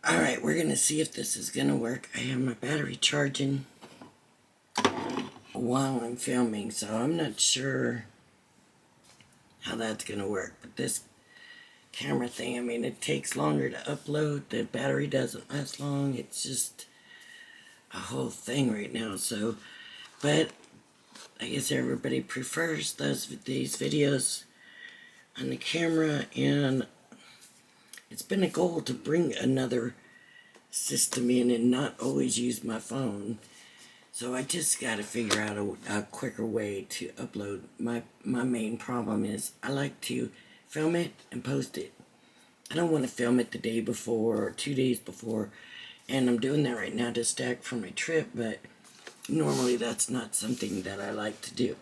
Alright, we're going to see if this is going to work. I have my battery charging while I'm filming, so I'm not sure how that's going to work. But this camera thing, I mean, it takes longer to upload. The battery doesn't last long. It's just a whole thing right now. So, but I guess everybody prefers these videos on the camera, and it's been a goal to bring another system in and not always use my phone. So I just got to figure out a quicker way to upload. My main problem is I like to film it and post it. I don't want to film it the day before or 2 days before, and I'm doing that right now to stack for my trip, but normally that's not something that I like to do.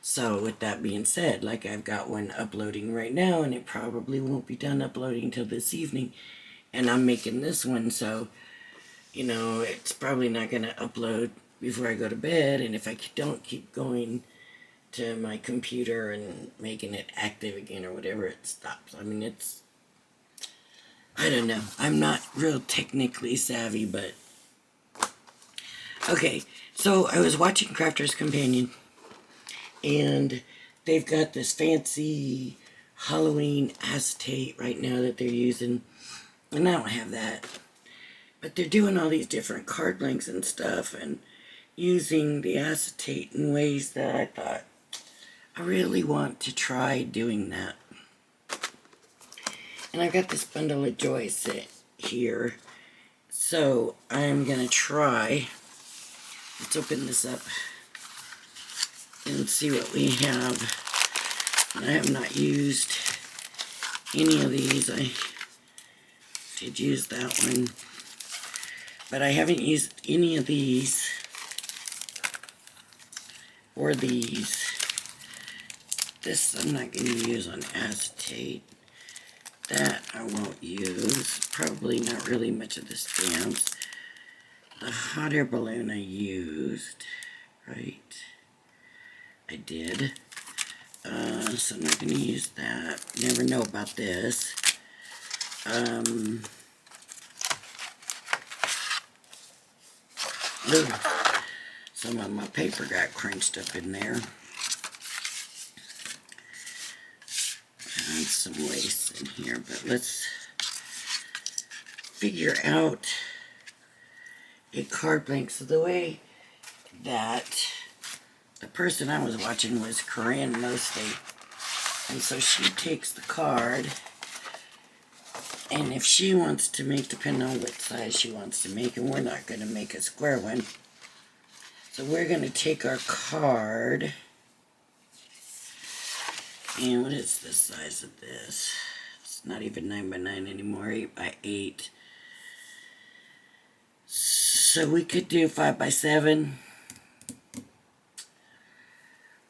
So with that being said, like I've got one uploading right now, and it probably won't be done uploading till this evening, and I'm making this one, so you know, it's probably not going to upload before I go to bed, and if I don't keep going to my computer and making it active again or whatever, it stops. I mean, I don't know. I'm not real technically savvy, but okay. So I was watching Crafter's Companion, and they've got this fancy Halloween acetate right now that they're using, and I don't have that. But they're doing all these different card blanks and stuff and using the acetate in ways that I thought, I really want to try doing that. And I've got this bundle of joy set here. So I'm going to try. Let's open this up and see what we have. I have not used any of these. I did use that one. But I haven't used any of these or these. This I'm not going to use on acetate. That I won't use. Probably not really much of the stamps. The hot air balloon I used. Right? I did. So I'm not going to use that. Never know about this. Ooh, some of my paper got crunched up in there. And some lace in here, but let's figure out a card blank. So the way that the person I was watching was Korean mostly, and so she takes the card, and if she wants to make, depending on what size she wants to make, and we're not going to make a square one, so we're going to take our card, and what is the size of this? It's not even 9 by 9 anymore, 8 by 8. So we could do 5 by 7.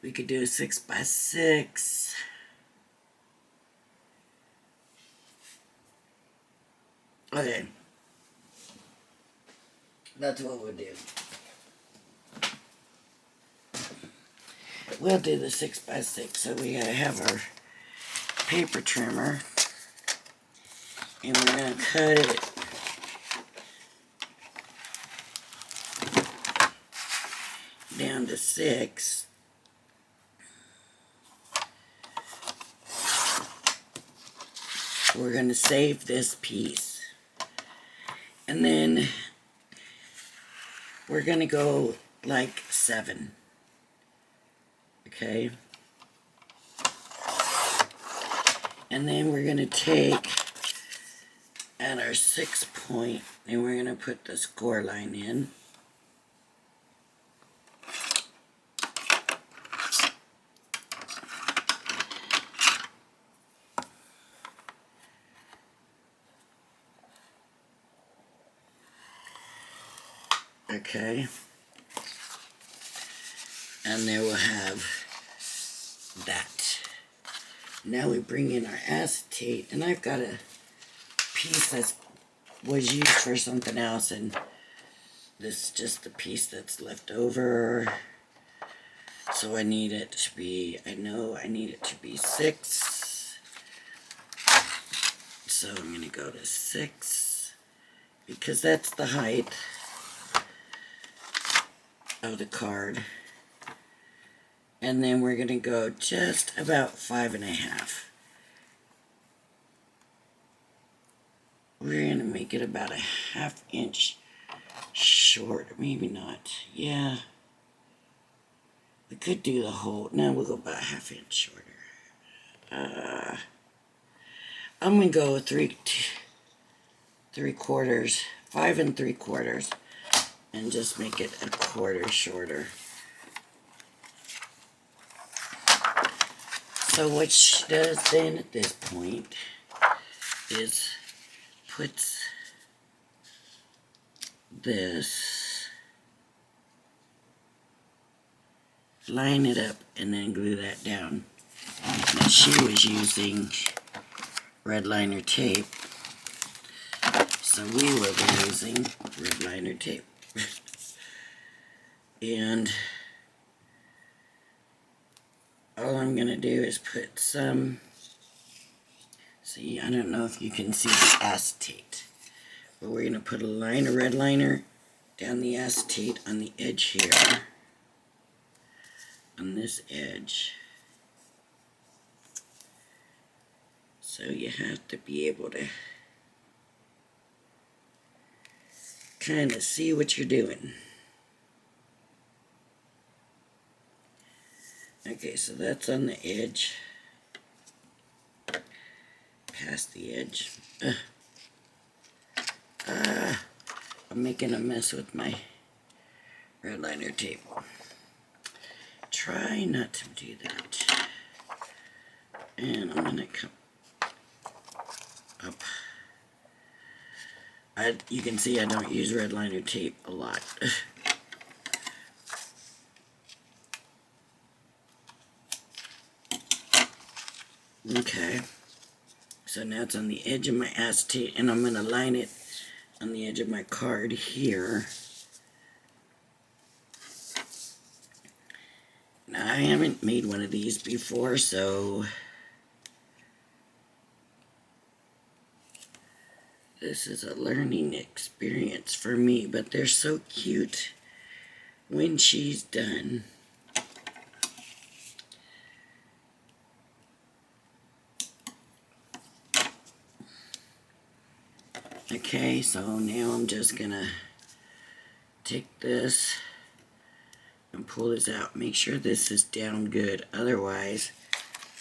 We could do 6 by 6. Okay. That's what we'll do. We'll do the 6 by 6. So we gotta have our paper trimmer, and we're gonna cut it down to 6. We're gonna save this piece, and then we're gonna go like 7. Okay, and then we're going to take at our 6 point, and we're going to put the score line in. Okay, and there we'll have that. Now we bring in our acetate, and I've got a piece that was used for something else, and this is just the piece that's left over. So I need it to be, I know I need it to be 6. So I'm going to go to 6 because that's the height of the card. And then we're going to go just about 5.5. We're going to make it about a 1/2 inch short. Maybe not. Yeah. We could do the whole. No, we'll go about a 1/2 inch shorter. I'm going to go 3/4, 5 3/4, and just make it a 1/4 shorter. So what she does then at this point is puts this, line it up, and then glue that down. Now she was using red liner tape, so we will be using red liner tape. And all I'm going to do is put some, see, I don't know if you can see the acetate, but we're going to put a line of red liner down the acetate on the edge here, on this edge. So you have to be able to kind of see what you're doing. Okay, so that's on the edge, past the edge. I'm making a mess with my red liner tape. Try not to do that. And I'm going to come up. You can see I don't use red liner tape a lot. Okay, so now it's on the edge of my acetate, and I'm going to line it on the edge of my card here. Now, I haven't made one of these before, so this is a learning experience for me, but they're so cute when she's done. Okay, so now I'm just gonna take this and pull this out. Make sure this is down good, otherwise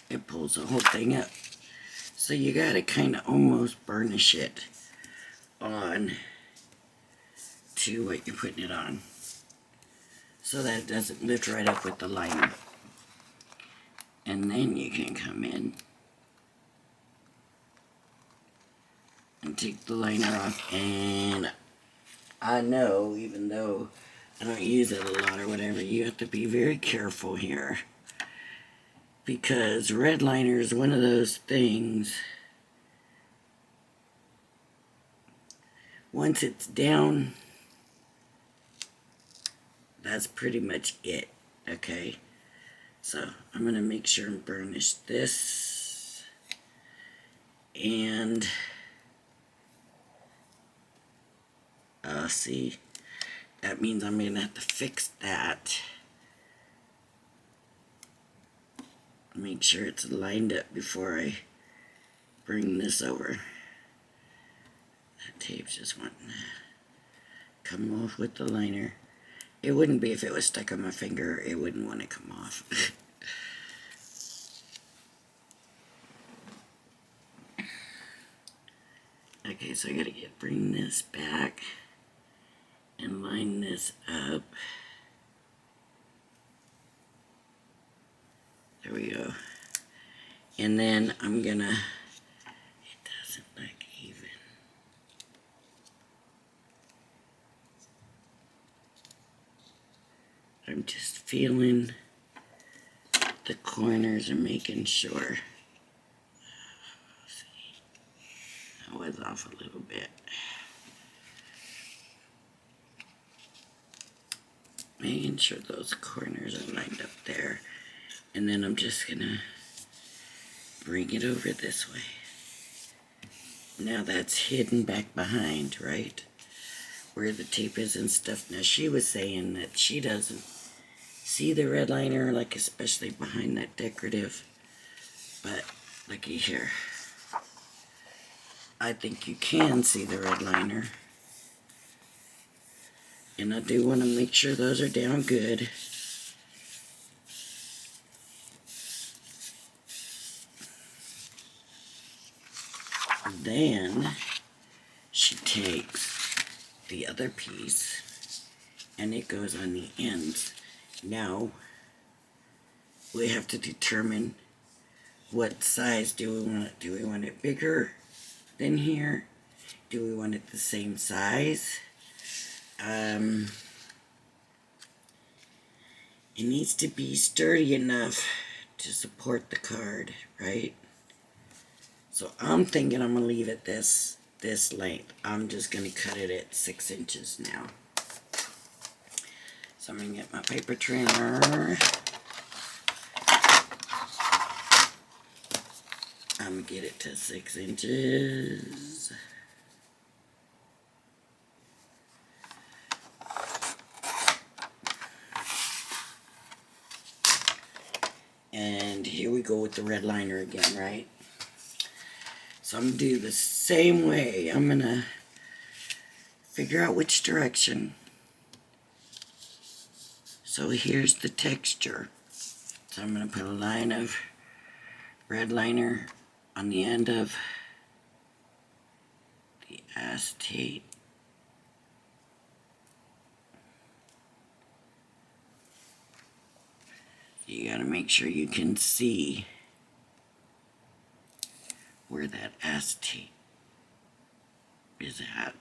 it pulls the whole thing up. So you gotta kind of almost burnish it on to what you're putting it on, so that it doesn't lift right up with the liner. And then you can come in and take the liner off. And I know, even though I don't use it a lot or whatever, you have to be very careful here, because red liner is one of those things, once it's down, that's pretty much it. Okay, so I'm going to make sure and burnish this, and see, that means I'm going to have to fix that. Make sure it's lined up before I bring this over. That tape's just wanting to come off with the liner. It wouldn't be if it was stuck on my finger. It wouldn't want to come off. Okay, so I gotta bring this back and line this up. There we go. And then I'm gonna, it doesn't look even. I'm just feeling the corners and making sure. See, that was off a little bit. Making sure those corners are lined up there. And then I'm just gonna bring it over this way. Now that's hidden back behind, right? Where the tape is and stuff. Now she was saying that she doesn't see the red liner, like especially behind that decorative. But looky here. I think you can see the red liner. And I do want to make sure those are down good. Then she takes the other piece and it goes on the ends. Now we have to determine what size do we want it. Do we want it bigger than here? Do we want it the same size? It needs to be sturdy enough to support the card, right? So I'm thinking I'm gonna leave it this length. I'm just gonna cut it at 6 inches now. So I'm gonna get my paper trimmer. I'm gonna get it to 6 inches. And here we go with the red liner again, right? So I'm going to do the same way. I'm going to figure out which direction. So here's the texture. So I'm going to put a line of red liner on the end of the acetate. You got to make sure you can see where that acetate is at.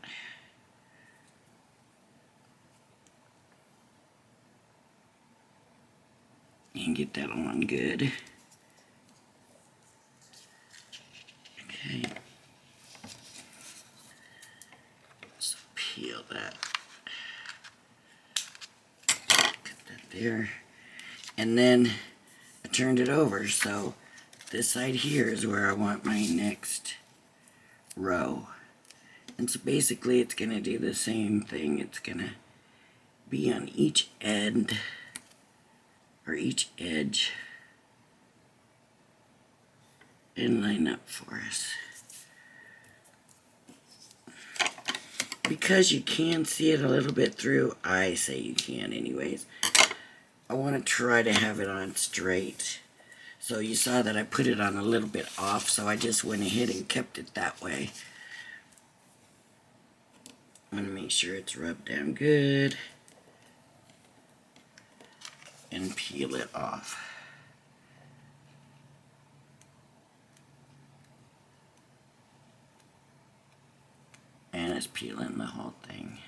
And get that on good. Okay. So peel that. Cut that there. And then I turned it over, so this side here is where I want my next row. And so basically it's going to do the same thing. It's going to be on each end, or each edge, and line up for us. Because you can see it a little bit through, I say you can anyways, I want to try to have it on straight. So you saw that I put it on a little bit off, so I just went ahead and kept it that way. I want to make sure it's rubbed down good and peel it off. And it's peeling the whole thing.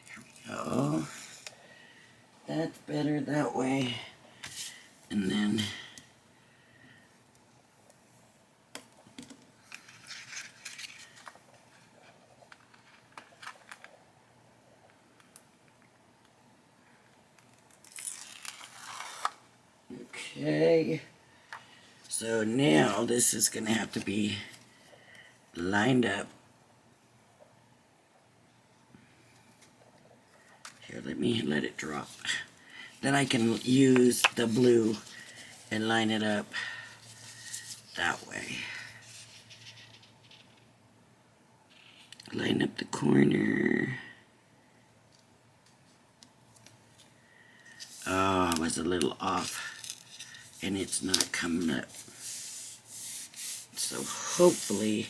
There we go. That's better that way. And then okay. So now this is going to have to be lined up. Here, let it drop. Then I can use the blue and line it up that way. Line up the corner. Oh, I was a little off. And it's not coming up. So hopefully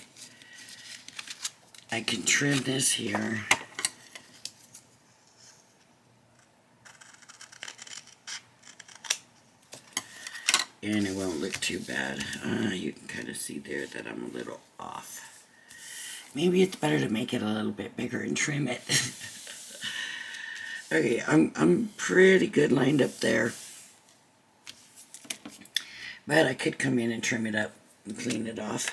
I can trim this here. And it won't look too bad. You can kind of see there that I'm a little off. Maybe it's better to make it a little bit bigger and trim it. Okay, I'm pretty good lined up there. But I could come in and trim it up and clean it off.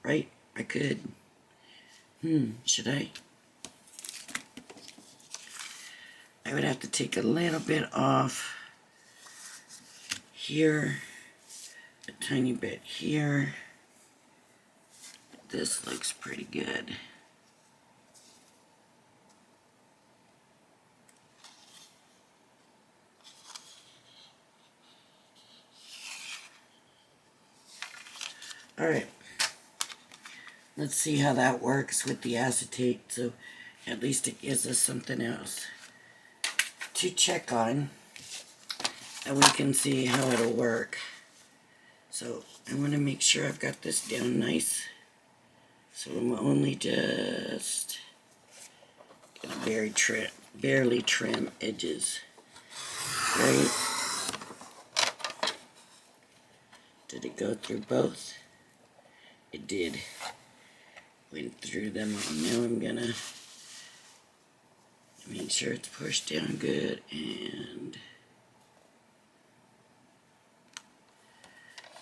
Right? I could. Should I? I would have to take a little bit off here a tiny bit here. This looks pretty good. Alright, let's see how that works with the acetate, so at least it gives us something else to check on, and we can see how it'll work. So I want to make sure I've got this down nice, so I'm only just gonna barely trim edges, right? Did it go through both? It did. Went through them all. Now I'm gonna make sure it's pushed down good and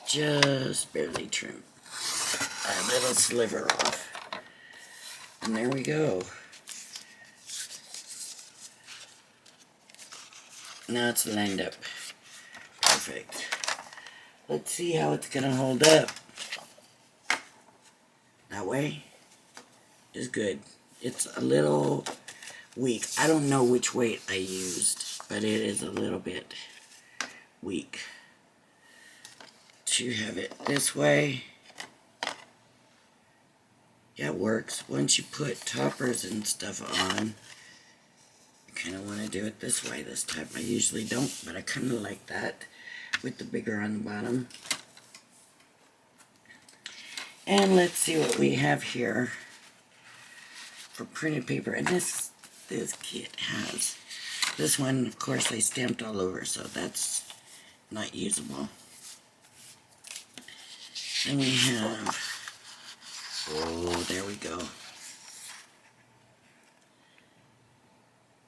just barely trim a little sliver off. And there we go. Now it's lined up. Perfect. Let's see how it's gonna hold up. That way is good. It's a little weak. I don't know which weight I used, but it is a little bit weak to have it this way. Yeah, it works. Once you put toppers and stuff on, I kind of want to do it this way this time. I usually don't, but I kind of like that with the bigger on the bottom. And let's see what we have here for printed paper. And this kit has, this one, of course, I stamped all over, so that's not usable. Then we have, oh, there we go.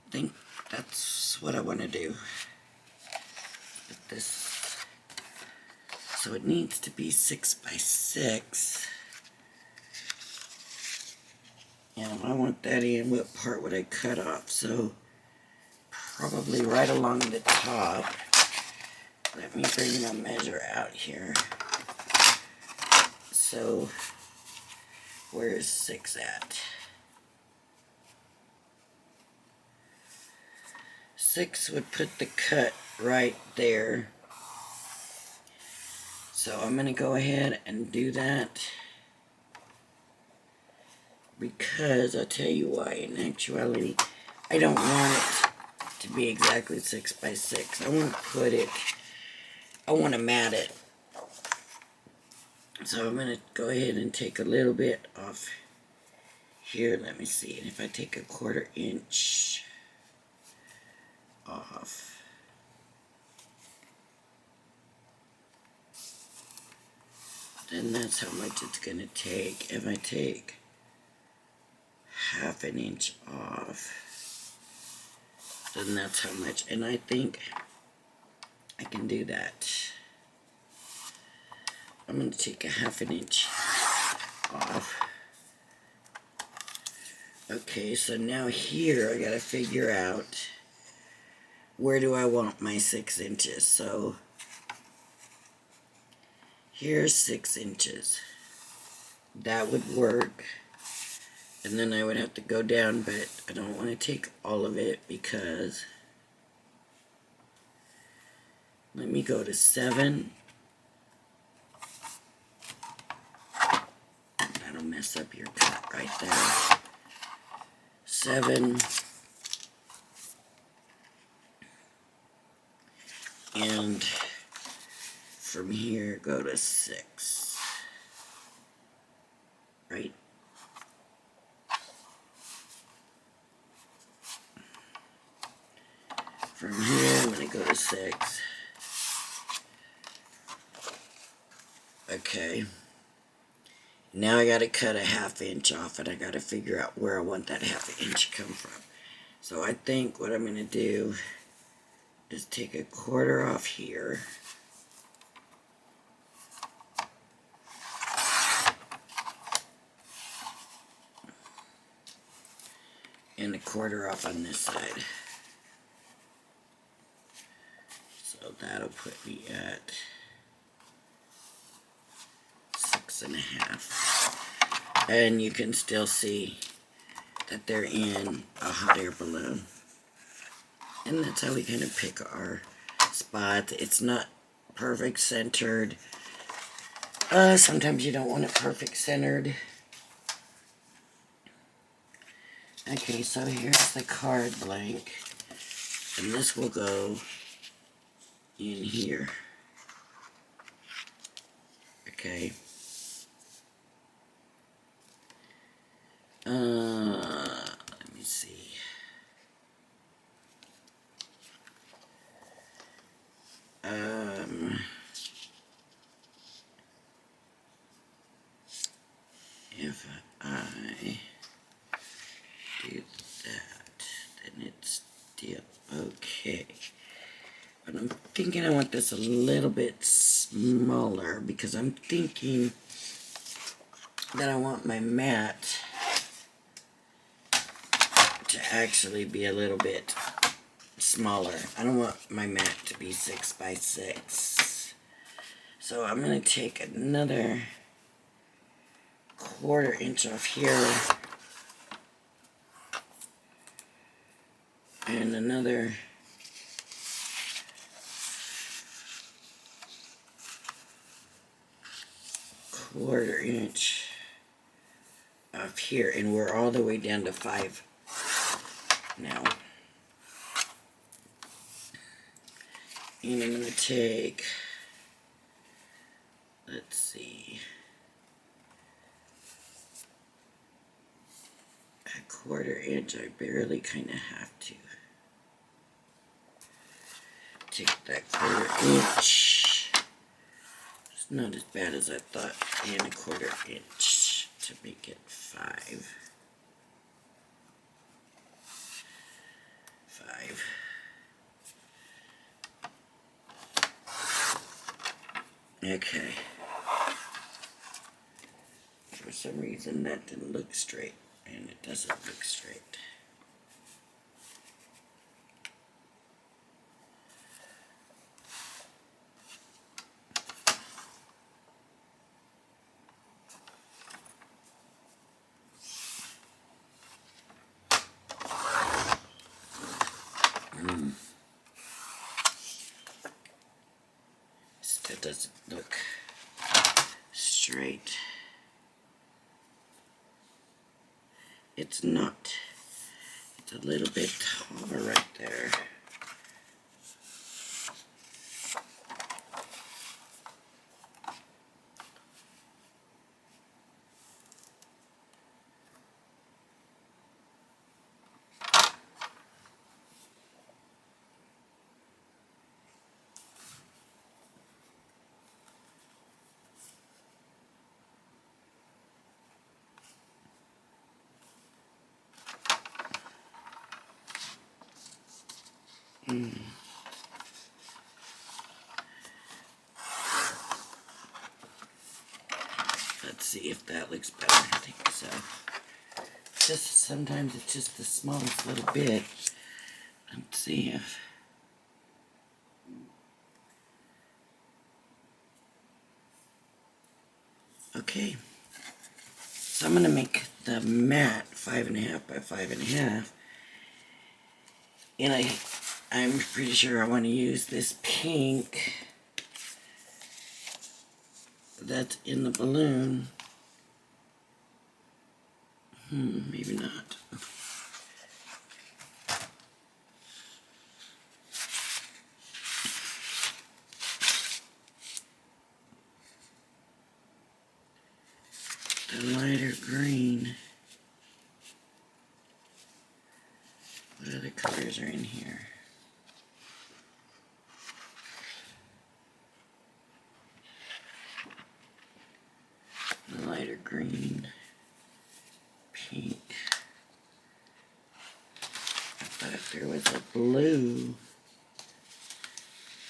I think that's what I want to do with this. So it needs to be 6 by 6. And I want that in. What part would I cut off? So probably right along the top. Let me bring my measure out here. So where's 6 at? 6 would put the cut right there. So I'm going to go ahead and do that, because I'll tell you why. In actuality, I don't want it to be exactly 6 by 6. I want to mat it. So I'm going to go ahead and take a little bit off here. Let me see. And if I take a 1/4 inch off, then that's how much it's going to take. If I take 1/2 inch off, then that's how much. And I think I can do that. I'm going to take 1/2 inch off. Okay, so now here I got to figure out, where do I want my 6 inches? So here's 6 inches. That would work. And then I would have to go down, but I don't want to take all of it, because let me go to 7. That'll mess up your cut right there. 7. And from here, go to 6. Right? From here, I'm going to go to 6. Okay. Now I got to cut a 1/2 inch off, and I got to figure out where I want that 1/2 inch to come from. So I think what I'm going to do is take a 1/4 off here. And a 1/4 off on this side. So that'll put me at 6.5. And you can still see that they're in a hot air balloon. And that's how we kind of pick our spots. It's not perfect centered. Sometimes you don't want it perfect centered. Okay, so here's the card blank. And this will go in here. Okay. Let me see. If I do that, then it's still okay. But I'm thinking I want this a little bit smaller because I'm thinking that I want my mat to actually be a little bit smaller. I don't want my mat to be 6 by 6. So I'm going to take another 1/4 inch off here and another 1/4 inch off here, and we're all the way down to 5 now. And I'm going to take, let's see, a 1/4 inch. I barely kind of have to take that 1/4 inch. It's not as bad as I thought, and a 1/4 inch to make it 5. 5. Okay. For some reason that didn't look straight, and it doesn't look straight. That doesn't look straight. It's not. It's a little bit taller right there. Let's see if that looks better. I think so. Just sometimes it's just the smallest little bit. Let's see if. Okay. So I'm gonna make the mat 5.5 by 5.5, and I'm pretty sure I want to use this pink that's in the balloon. Maybe not. The lighter green. What other colors are in here? The lighter green, pink. I thought if there was a blue.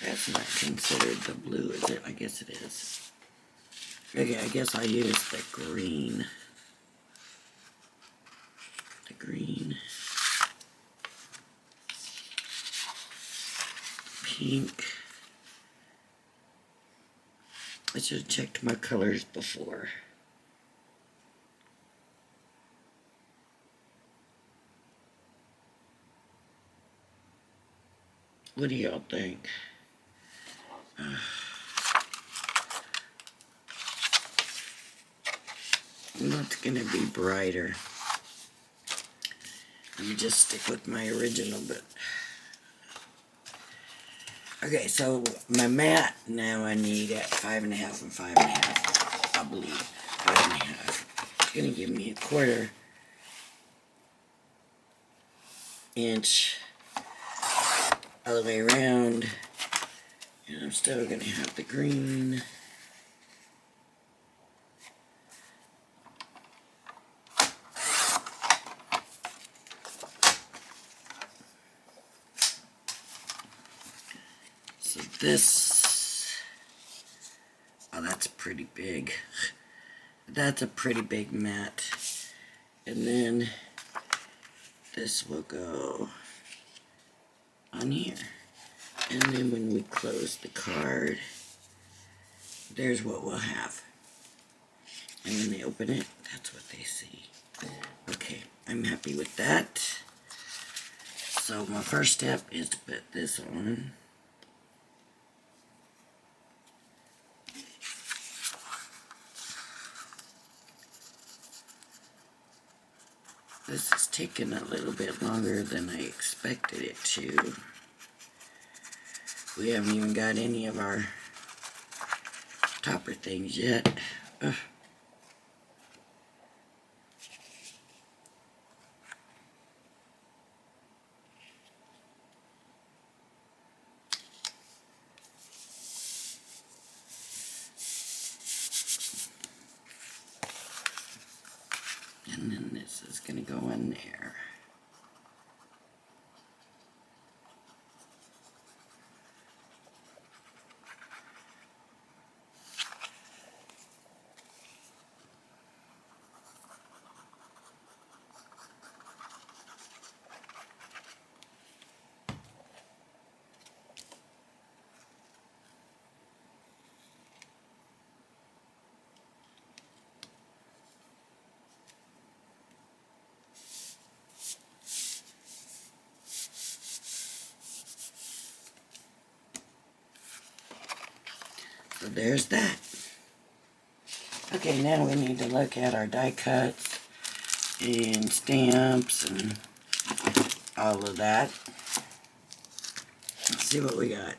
That's not considered the blue, is it? I guess it is. Okay, I guess I'll use the green. The green. Pink. I should have checked my colors before. What do y'all think? That's gonna be brighter. Let me just stick with my original, but okay, so my mat now I need at 5.5 and 5.5, I believe. 5.5. It's gonna give me a 1/4 inch all the way around, and I'm still gonna have the green. So this, oh, that's pretty big. That's a pretty big mat. And then this will go on here. And then when we close the card, there's what we'll have. And when they open it, that's what they see. Okay, I'm happy with that. So my first step is to put this on. This is taking a little bit longer than I expected it to. We haven't even got any of our topper things yet. Ugh. And then this is going to go in there. So there's that. Okay, now we need to look at our die cuts and stamps and all of that. Let's see what we got.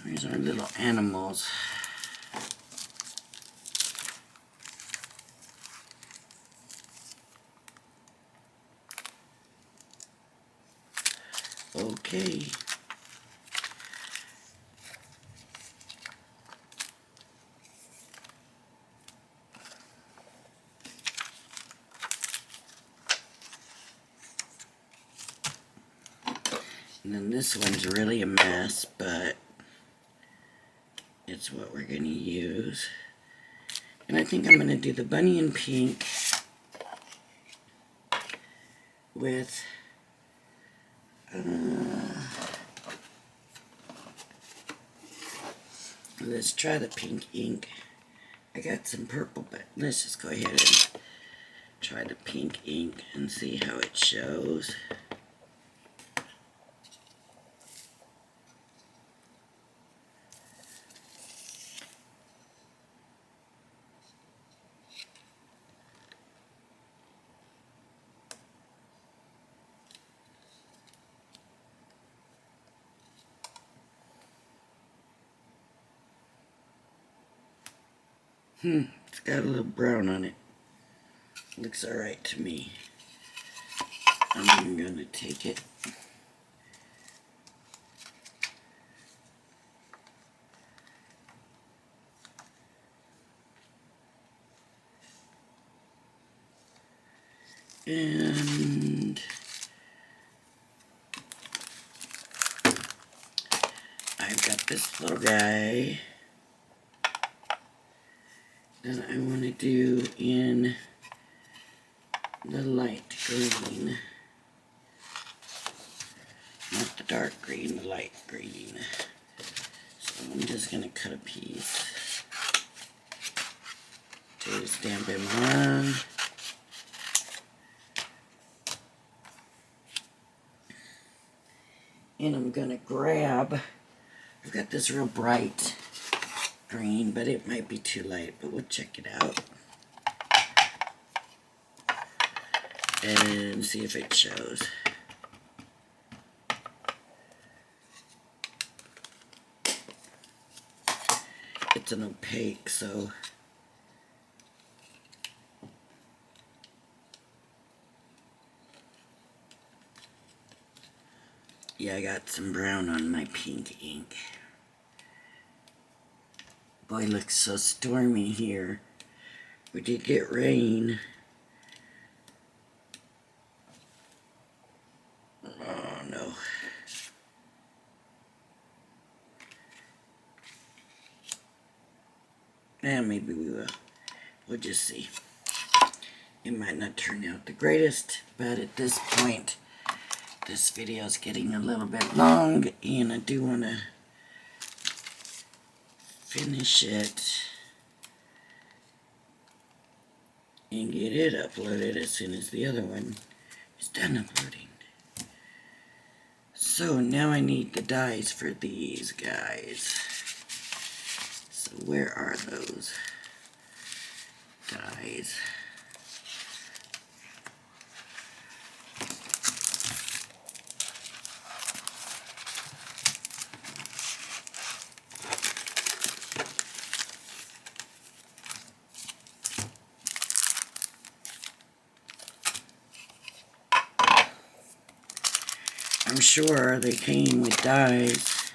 These are little animals. Okay. And then this one's really a mess, but it's what we're going to use. And I think I'm going to do the bunny in pink with let's try the pink ink. I got some purple, but let's just go ahead and try the pink ink and see how it shows. It's got a little brown on it. Looks alright to me. I'm going to take it. And I've got this little guy. And I do in the light green. Not the dark green, the light green. So I'm just going to cut a piece to stamp him on. And I'm going to grab, I've got this real bright green, but it might be too light, but we'll check it out and see if it shows. It's an opaque, so yeah, I got some brown on my pink ink. Boy, it looks so stormy here. We did get rain. Oh no. And maybe we will. We'll just see. It might not turn out the greatest, but at this point, this video is getting a little bit long, and I do want to finish it and get it uploaded as soon as the other one is done uploading. So now I need the dies for these guys. So where are those dies? I'm sure they came with dies.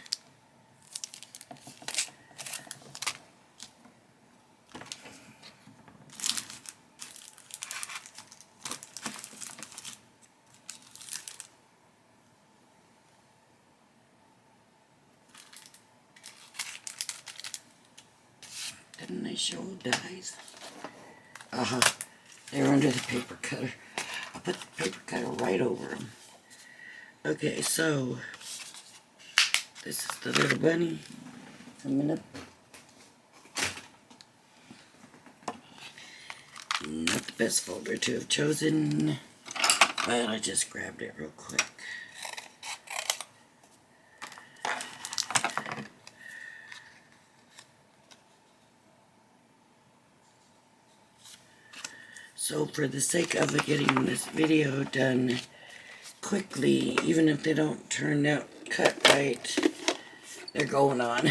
Didn't they show dies? Uh-huh. They were under the paper cutter. I put the paper cutter right over them. Okay, so this is the little bunny coming up. Not the best folder to have chosen, but I just grabbed it real quick. So for the sake of getting this video done quickly, even if they don't turn out cut right, they're going on.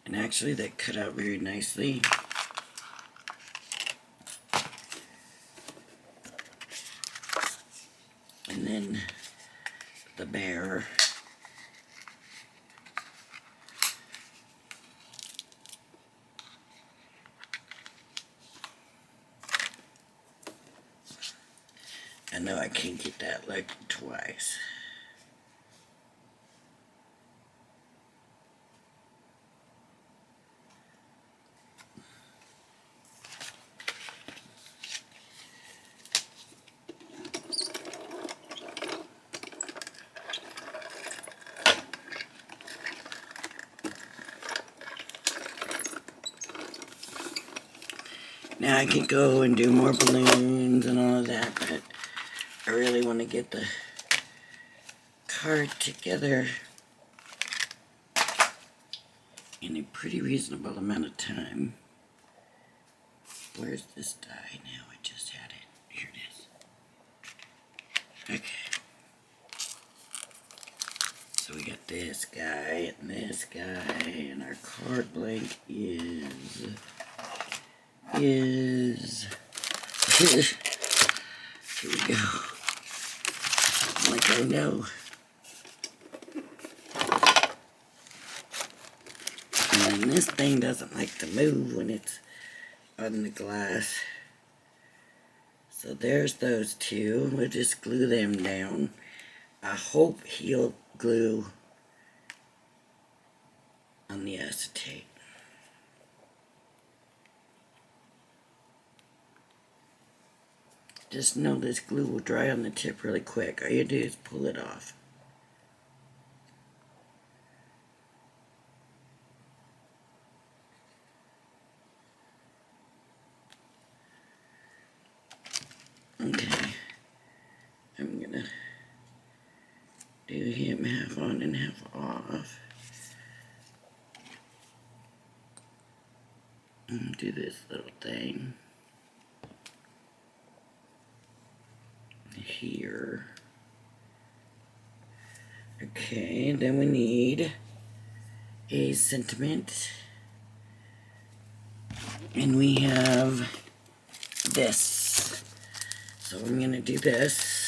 And actually they cut out very nicely. And then the bear. I know I can't get that like twice. Now I could go and do more balloons and all of that, but I really want to get the card together in a pretty reasonable amount of time. Where's this die now? I just had it. Here it is. Okay. So we got this guy and this guy, and our card blank is here we go. Like I know. And this thing doesn't like to move when it's on the glass. So there's those two. We'll just glue them down. I hope he'll glue on the acetate. Just know this glue will dry on the tip really quick. All you do is pull it off. Okay. I'm gonna do him half on and half off. And do this little thing here. Okay, then we need a sentiment. And we have this. So I'm gonna do this.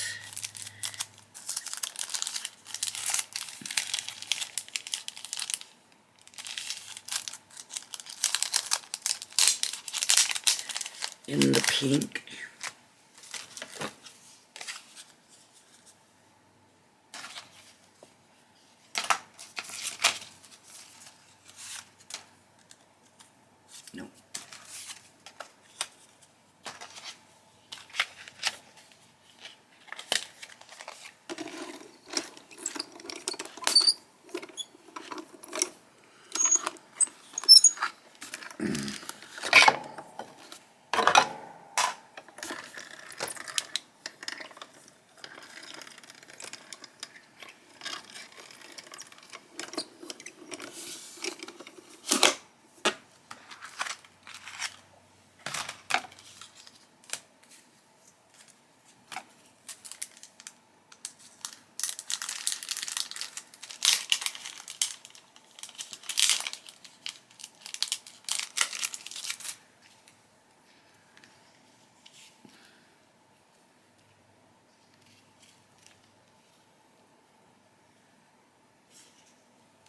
In the pink. No.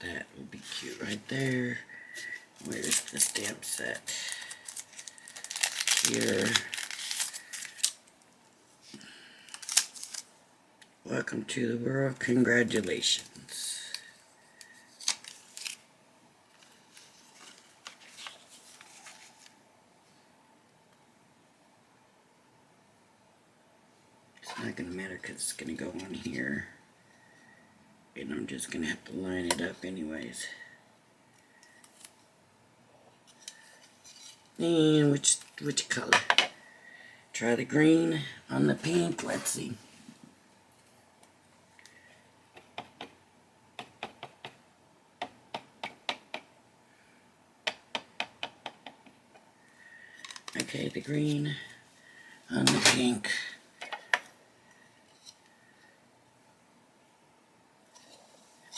That would be cute right there. Where's the stamp set? Here. Welcome to the world. Congratulations. It's not going to matter because it's going to go on here. And I'm just going to have to line it up anyways. And which color? Try the green on the pink. Let's see. Okay, the green on the pink.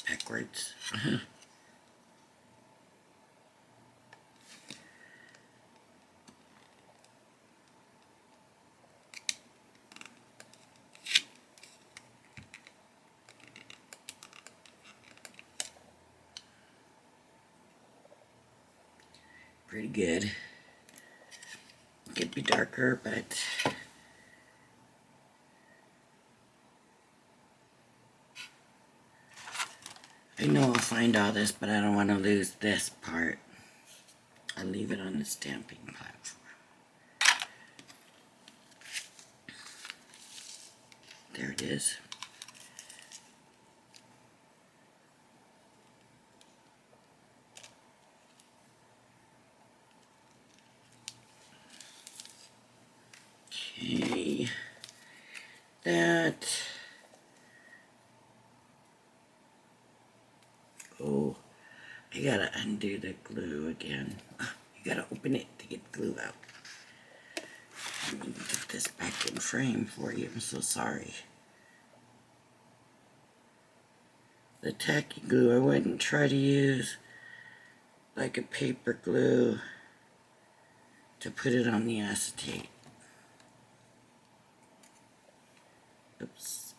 Backwards. Pretty good. Could be darker, but I know I'll find all this, but I don't want to lose this part. I'll leave it on the stamping platform. There it is. Okay. That. Oh, I gotta undo the glue again. You gotta open it to get the glue out. Let me get this back in frame for you. I'm so sorry. The tacky glue, I wouldn't try to use like a paper glue to put it on the acetate. Oops.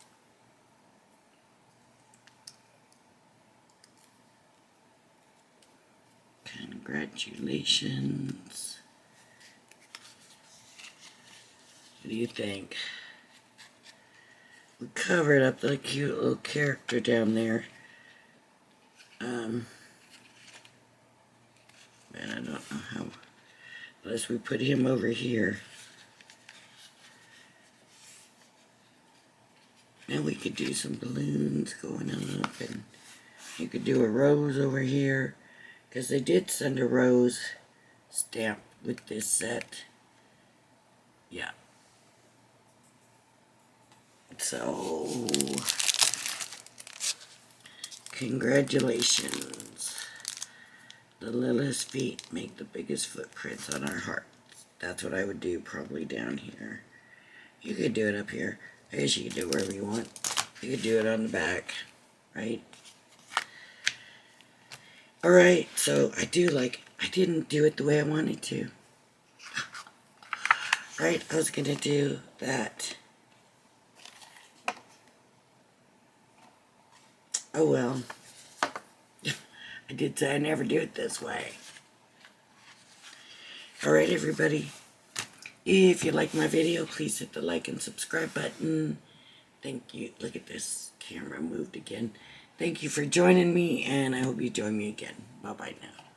Congratulations. What do you think? We covered up the cute little character down there. And I don't know how, unless we put him over here. Now we could do some balloons going up, and you could do a rose over here, because they did send a rose stamp with this set. Yeah. So, congratulations. The littlest feet make the biggest footprints on our hearts. That's what I would do probably down here. You could do it up here. I guess you could do it wherever you want. You could do it on the back, right? Alright, so I didn't do it the way I wanted to. Right, I was gonna do that. Oh well. I did say I never do it this way. Alright, everybody. If you like my video, please hit the like and subscribe button. Thank you. Look at this. Camera moved again. Thank you for joining me, and I hope you join me again. Bye-bye now.